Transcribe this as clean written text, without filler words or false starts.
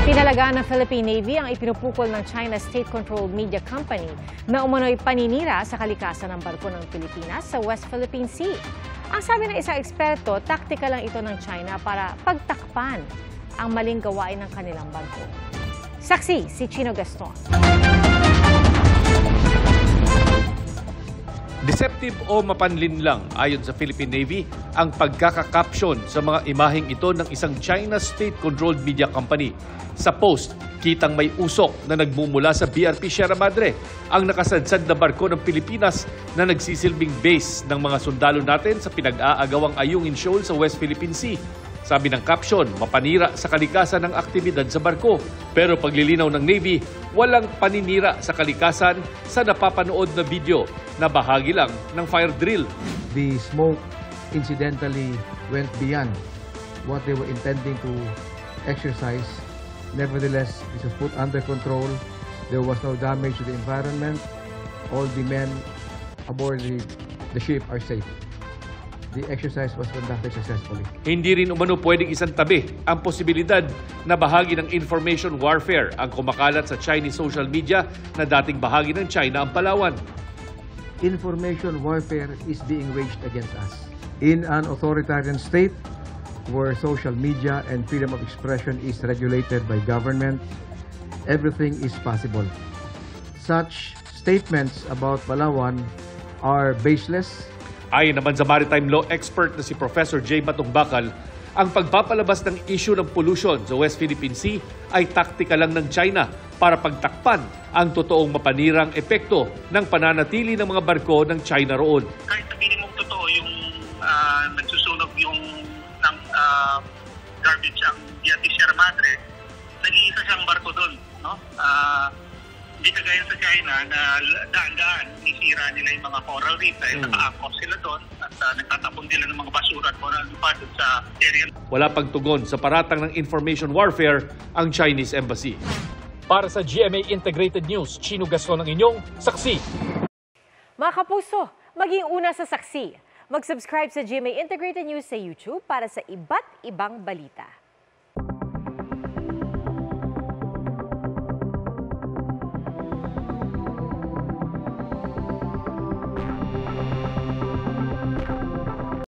Tinalagaan ng Philippine Navy ang ipinupukol ng China State-controlled media company na umano'y paninira sa kalikasan ng barko ng Pilipinas sa West Philippine Sea. Ang sabi ng isang eksperto, taktika lang ito ng China para pagtakpan ang maling gawain ng kanilang barko. Saksi si Chino Gaston. Deceptive o mapanlin lang ayon sa Philippine Navy ang pagkakakapsyon sa mga imaheng ito ng isang China state-controlled media company. Sa post, kitang may usok na nagmumula sa BRP Sierra Madre, ang nakasadsad na barko ng Pilipinas na nagsisilbing base ng mga sundalo natin sa pinag-aagawang Ayungin Shoal sa West Philippine Sea. Sabi ng caption, mapanira sa kalikasan ng aktibidad sa barko. Pero paglilinaw ng Navy, walang paninira sa kalikasan sa napapanood na video na bahagi lang ng fire drill. The smoke incidentally went beyond what they were intending to exercise. Nevertheless, this was put under control. There was no damage to the environment. All the men aboard the ship are safe. The exercise was conducted successfully. Hindi rin umano pwedeng isang tabi ang posibilidad na bahagi ng information warfare ang kumakalat sa Chinese social media na dating bahagi ng China ang Palawan. Information warfare is being waged against us. In an authoritarian state where social media and freedom of expression is regulated by government, everything is possible. Such statements about Palawan are baseless. Ayon naman sa maritime law expert na si Professor J. Batong-Bakal, ang pagpapalabas ng issue ng pollution sa West Philippine Sea ay taktika lang ng China para pagtakpan ang totoong mapanirang epekto ng pananatili ng mga barko ng China roon. Kahit sabihin mong totoo yung nagsusunog yung ng garbage ang BRP Sierra Madre, nag-iisa siyang barko doon, no? Hindi kagaya sa China na daan-daan nisira nila yung mga coral reef dahil naka-angkop sila doon at nagtatapon nila ng mga basura at coral reef doon sa area. Wala pang tugon sa paratang ng information warfare ang Chinese Embassy. Para sa GMA Integrated News, Chino Gaston ang inyong saksi. Mga kapuso, maging una sa saksi. Mag-subscribe sa GMA Integrated News sa YouTube para sa iba't ibang balita.